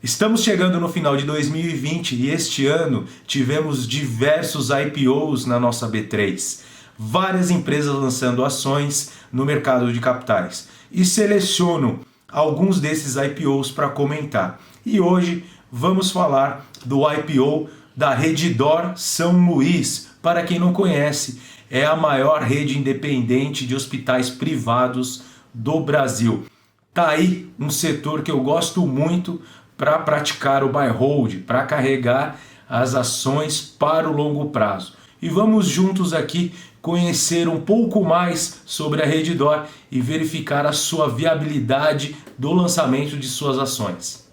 Estamos chegando no final de 2020 e este ano tivemos diversos IPOs na nossa B3. Várias empresas lançando ações no mercado de capitais. E seleciono alguns desses IPOs para comentar. E hoje vamos falar do IPO da Redditor São Luís. Para quem não conhece, é a maior rede independente de hospitais privados do Brasil. Tá aí um setor que eu gosto muito para praticar o buy hold, para carregar as ações para o longo prazo. E vamos juntos aqui conhecer um pouco mais sobre a Redditor e verificar a sua viabilidade do lançamento de suas ações.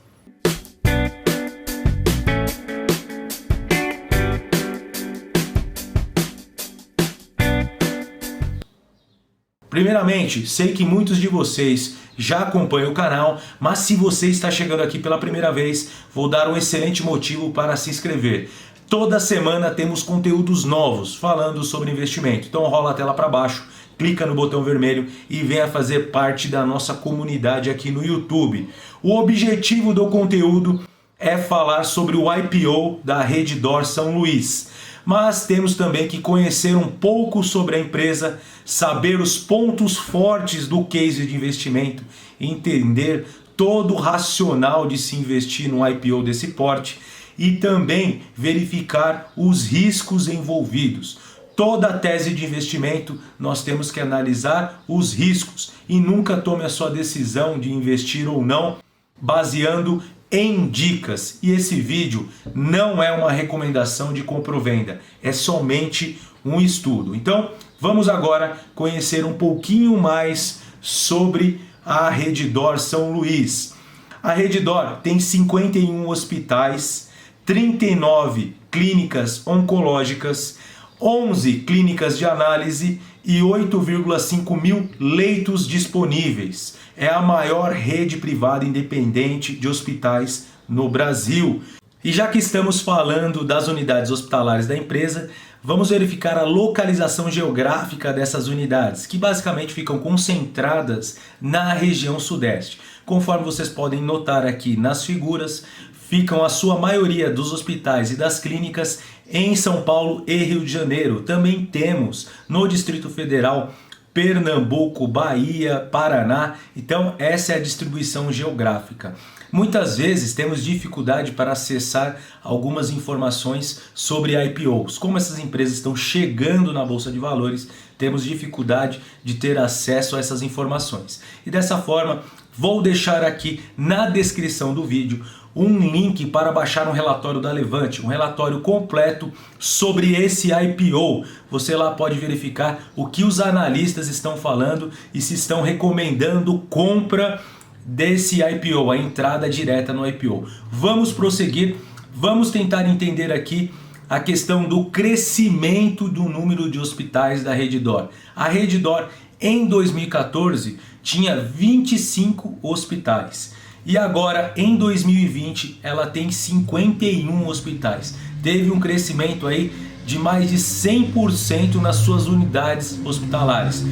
Primeiramente, sei que muitos de vocês já acompanham o canal, mas se você está chegando aqui pela primeira vez, vou dar um excelente motivo para se inscrever. Toda semana temos conteúdos novos falando sobre investimento, então rola a tela para baixo, clica no botão vermelho e venha fazer parte da nossa comunidade aqui no YouTube. O objetivo do conteúdo é falar sobre o IPO da Redditor São Luís. Mas temos também que conhecer um pouco sobre a empresa, saber os pontos fortes do case de investimento, entender todo o racional de se investir num IPO desse porte e também verificar os riscos envolvidos. Toda tese de investimento nós temos que analisar os riscos e nunca tome a sua decisão de investir ou não baseando em dicas. E esse vídeo não é uma recomendação de compra ou venda, é somente um estudo. Então vamos agora conhecer um pouquinho mais sobre a Redditor São Luís. A Redditor tem 51 hospitais, 39 clínicas oncológicas, 11 clínicas de análise e 8,5 mil leitos disponíveis. É a maior rede privada independente de hospitais no Brasil. E já que estamos falando das unidades hospitalares da empresa, vamos verificar a localização geográfica dessas unidades, que basicamente ficam concentradas na região sudeste. Conforme vocês podem notar aqui nas figuras, ficam a sua maioria dos hospitais e das clínicas em São Paulo e Rio de Janeiro. Também temos no Distrito Federal, Pernambuco, Bahia, Paraná. Então essa é a distribuição geográfica. Muitas vezes temos dificuldade para acessar algumas informações sobre IPOs. Como essas empresas estão chegando na Bolsa de Valores, temos dificuldade de ter acesso a essas informações. E dessa forma, vou deixar aqui na descrição do vídeo um link para baixar um relatório da Levante, um relatório completo sobre esse IPO. Você lá pode verificar o que os analistas estão falando e se estão recomendando compra desse IPO, a entrada direta no IPO. Vamos prosseguir, vamos tentar entender aqui a questão do crescimento do número de hospitais da Redditor. A Redditor em 2014 tinha 25 hospitais. E agora, em 2020, ela tem 51 hospitais. Teve um crescimento aí de mais de 100% nas suas unidades hospitalares.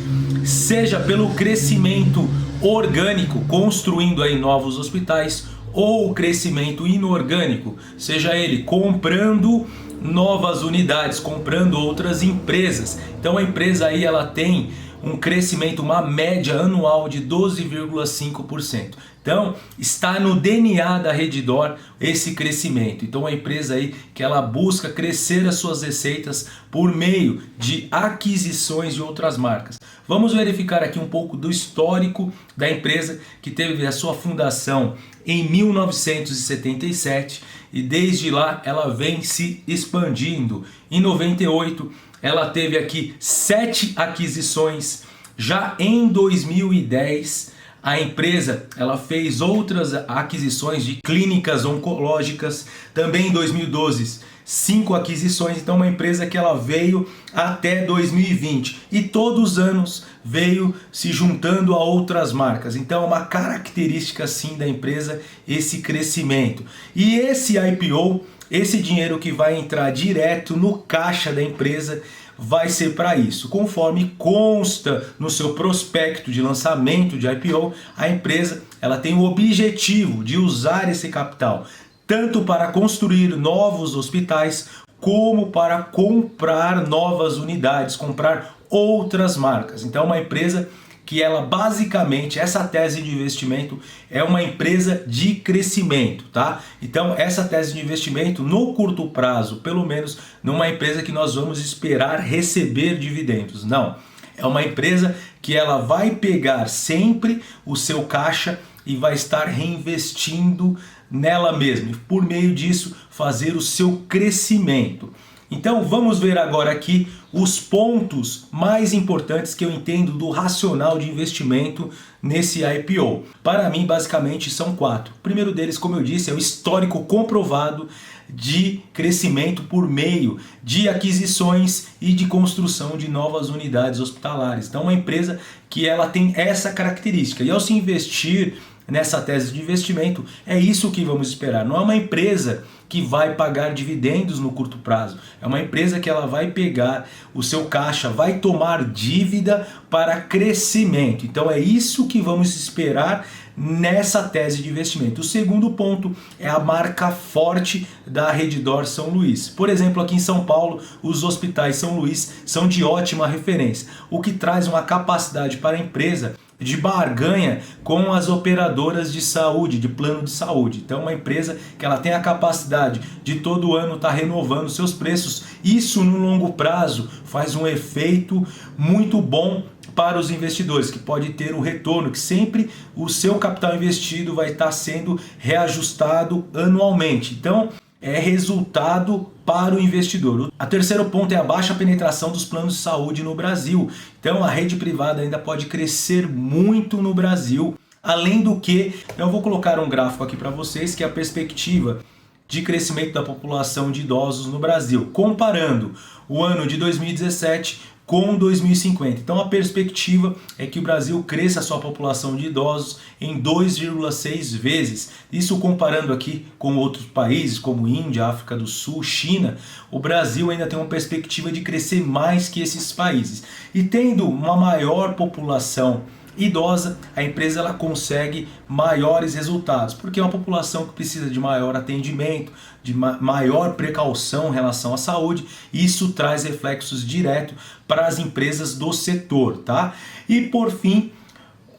Seja pelo crescimento orgânico, construindo aí novos hospitais, ou o crescimento inorgânico, seja ele comprando novas unidades, comprando outras empresas. Então a empresa aí ela tem um crescimento, uma média anual de 12,5%. Então está no DNA da Redditor esse crescimento. Então a empresa aí que ela busca crescer as suas receitas por meio de aquisições de outras marcas. Vamos verificar aqui um pouco do histórico da empresa, que teve a sua fundação em 1977 e desde lá ela vem se expandindo. Em 98 ela teve aqui 7 aquisições. Já em 2010 a empresa ela fez outras aquisições de clínicas oncológicas. Também em 2012 5 aquisições. Então uma empresa que ela veio até 2020 e todos os anos veio se juntando a outras marcas. Então é uma característica sim da empresa esse crescimento. E esse IPO, esse dinheiro que vai entrar direto no caixa da empresa, vai ser para isso. Conforme consta no seu prospecto de lançamento de IPO, a empresa ela tem o objetivo de usar esse capital tanto para construir novos hospitais, como para comprar novas unidades, comprar outras marcas. Então é uma empresa que ela basicamente, essa tese de investimento é uma empresa de crescimento, tá? Então essa tese de investimento no curto prazo, pelo menos, não é uma empresa que nós vamos esperar receber dividendos, não. É uma empresa que ela vai pegar sempre o seu caixa e vai estar reinvestindo nela mesma, e por meio disso fazer o seu crescimento. Então vamos ver agora aqui os pontos mais importantes que eu entendo do racional de investimento nesse IPO. Para mim, basicamente, são 4. O primeiro deles, como eu disse, é o histórico comprovado de crescimento por meio de aquisições e de construção de novas unidades hospitalares. Então, uma empresa que ela tem essa característica. E ao se investir nessa tese de investimento, é isso que vamos esperar. Não é uma empresa que vai pagar dividendos no curto prazo. É uma empresa que ela vai pegar o seu caixa, vai tomar dívida para crescimento. Então é isso que vamos esperar nessa tese de investimento. O segundo ponto é a marca forte da Redditor São Luís. Por exemplo, aqui em São Paulo, os hospitais São Luís são de ótima referência, o que traz uma capacidade para a empresa de barganha com as operadoras de saúde, de plano de saúde. Então uma empresa que ela tem a capacidade de todo ano estar renovando seus preços. Isso no longo prazo faz um efeito muito bom para os investidores, que pode ter um retorno, que sempre o seu capital investido vai estar sendo reajustado anualmente. Então é resultado para o investidor. O terceiro ponto é a baixa penetração dos planos de saúde no Brasil. Então a rede privada ainda pode crescer muito no Brasil. Além do que, eu vou colocar um gráfico aqui para vocês, que é a perspectiva de crescimento da população de idosos no Brasil, comparando o ano de 2017 com 2050. Então a perspectiva é que o Brasil cresça a sua população de idosos em 2,6 vezes. Isso comparando aqui com outros países como Índia, África do Sul, China, o Brasil ainda tem uma perspectiva de crescer mais que esses países. E tendo uma maior população idosa, a empresa ela consegue maiores resultados, porque é uma população que precisa de maior atendimento, de maior precaução em relação à saúde, e isso traz reflexos diretos para as empresas do setor, tá? E por fim,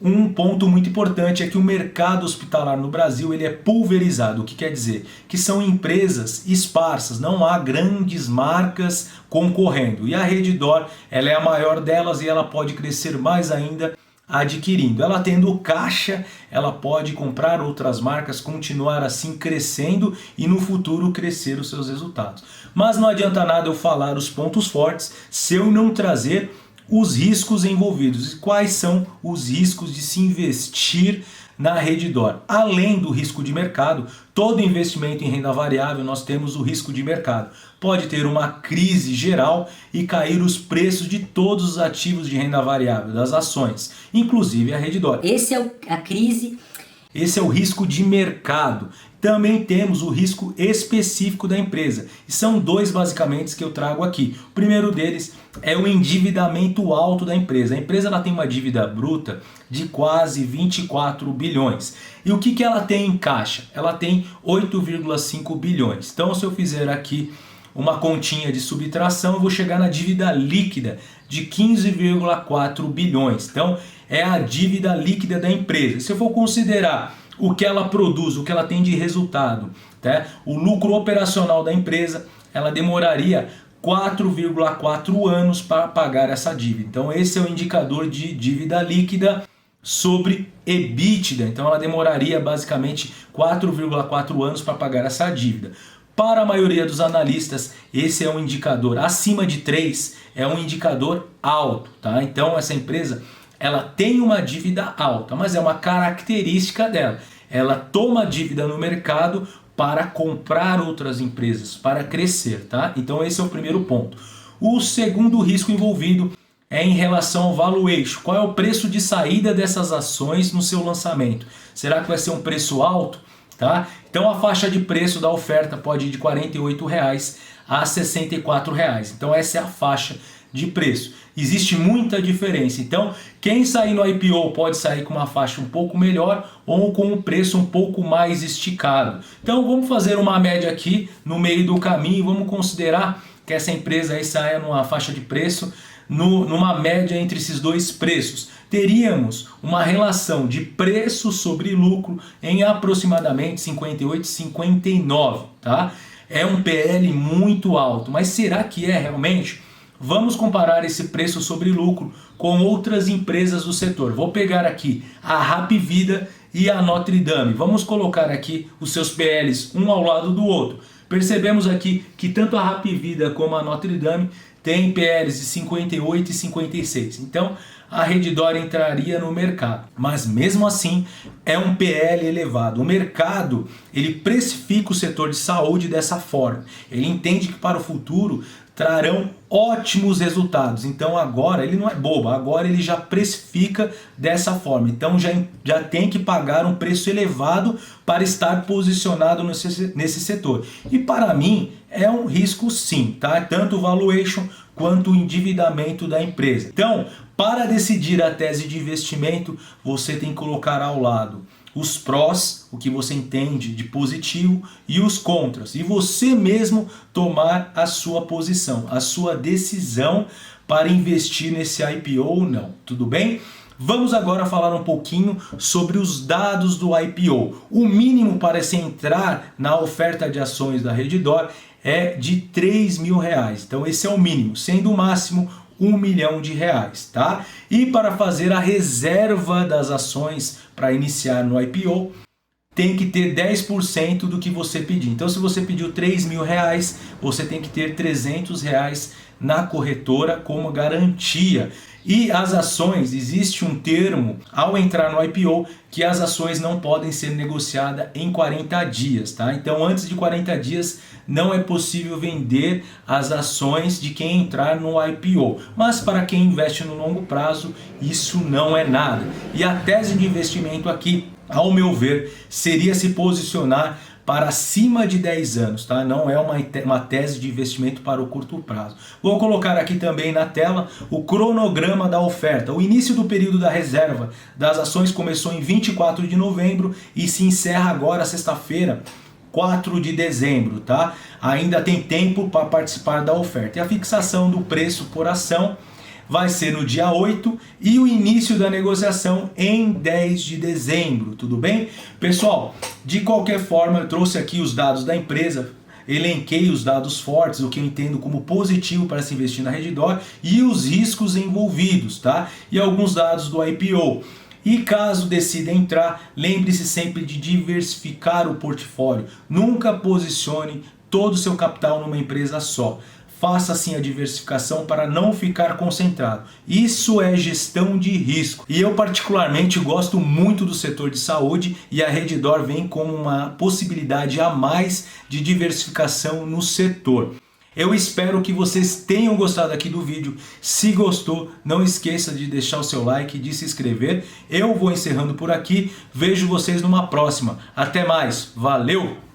um ponto muito importante é que o mercado hospitalar no Brasil ele é pulverizado. O que quer dizer? Que são empresas esparsas, não há grandes marcas concorrendo. E a Redditor ela é a maior delas e ela pode crescer mais ainda adquirindo. Ela tendo caixa, ela pode comprar outras marcas, continuar assim crescendo e no futuro crescer os seus resultados. Mas não adianta nada eu falar os pontos fortes se eu não trazer os riscos envolvidos. E quais são os riscos de se investir na Redditor? Além do risco de mercado, todo investimento em renda variável nós temos o risco de mercado. Pode ter uma crise geral e cair os preços de todos os ativos de renda variável, das ações, inclusive a Redditor. Esse é a crise. Esse é o risco de mercado. Também temos o risco específico da empresa. E são dois basicamente que eu trago aqui. O primeiro deles é o endividamento alto da empresa. A empresa ela tem uma dívida bruta de quase 24 bilhões. E o que ela tem em caixa? Ela tem 8,5 bilhões. Então se eu fizer aqui uma continha de subtração, eu vou chegar na dívida líquida de 15,4 bilhões. Então é a dívida líquida da empresa. Se eu for considerar o que ela produz, o que ela tem de resultado, tá? O lucro operacional da empresa, ela demoraria 4,4 anos para pagar essa dívida. Então esse é o indicador de dívida líquida sobre EBITDA. Então ela demoraria basicamente 4,4 anos para pagar essa dívida. Para a maioria dos analistas, esse é um indicador acima de 3, é um indicador alto, tá? Então essa empresa ela tem uma dívida alta, mas é uma característica dela. Ela toma dívida no mercado para comprar outras empresas, para crescer, tá? Então esse é o primeiro ponto. O segundo risco envolvido é em relação ao valuation. Qual é o preço de saída dessas ações no seu lançamento? Será que vai ser um preço alto? Tá? Então a faixa de preço da oferta pode ir de R$ 48 a R$ 64. Então essa é a faixa de preço. Existe muita diferença. Então, quem sair no IPO pode sair com uma faixa um pouco melhor ou com um preço um pouco mais esticado. Então, vamos fazer uma média aqui no meio do caminho. Vamos considerar que essa empresa aí saia numa faixa de preço, numa média entre esses dois preços. Teríamos uma relação de preço sobre lucro em aproximadamente 58 e 59, tá? É um PL muito alto, mas será que é realmente? Vamos comparar esse preço sobre lucro com outras empresas do setor. Vou pegar aqui a Hapvida e a Notre Dame. Vamos colocar aqui os seus PLs um ao lado do outro. Percebemos aqui que tanto a Hapvida como a Notre Dame tem PLs de 58 e 56. Então a Redditor entraria no mercado. Mas mesmo assim é um PL elevado. O mercado ele precifica o setor de saúde dessa forma. Ele entende que para o futuro trarão ótimos resultados. Então agora ele não é bobo, agora ele já precifica dessa forma. Então já tem que pagar um preço elevado para estar posicionado nesse setor. E para mim é um risco sim, tá? Tanto o valuation quanto o endividamento da empresa. Então, para decidir a tese de investimento, você tem que colocar ao lado os prós, o que você entende de positivo, e os contras. E você mesmo tomar a sua posição, a sua decisão para investir nesse IPO ou não. Tudo bem? Vamos agora falar um pouquinho sobre os dados do IPO. O mínimo para se entrar na oferta de ações da Redditor é de R$3.000. Então esse é o mínimo, sendo o máximo R$1 milhão, tá? E para fazer a reserva das ações para iniciar no IPO, tem que ter 10% do que você pedir. Então se você pediu R$3.000, você tem que ter R$300 na corretora como garantia. E as ações, existe um termo ao entrar no IPO que as ações não podem ser negociadas em 40 dias, tá? Então antes de 40 dias não é possível vender as ações de quem entrar no IPO. Mas para quem investe no longo prazo, isso não é nada. E a tese de investimento aqui, ao meu ver, seria se posicionar para acima de 10 anos, tá? Não é uma tese de investimento para o curto prazo. Vou colocar aqui também na tela o cronograma da oferta. O início do período da reserva das ações começou em 24 de novembro e se encerra agora sexta-feira, 4 de dezembro, tá? Ainda tem tempo para participar da oferta. E a fixação do preço por ação vai ser no dia 8 e o início da negociação em 10 de dezembro, tudo bem? Pessoal, de qualquer forma eu trouxe aqui os dados da empresa, elenquei os dados fortes, o que eu entendo como positivo para se investir na Redditor e os riscos envolvidos, tá? E alguns dados do IPO. E caso decida entrar, lembre-se sempre de diversificar o portfólio. Nunca posicione todo o seu capital numa empresa só. Faça assim a diversificação para não ficar concentrado. Isso é gestão de risco. E eu particularmente gosto muito do setor de saúde e a Redditor vem como uma possibilidade a mais de diversificação no setor. Eu espero que vocês tenham gostado aqui do vídeo. Se gostou, não esqueça de deixar o seu like e de se inscrever. Eu vou encerrando por aqui. Vejo vocês numa próxima. Até mais. Valeu!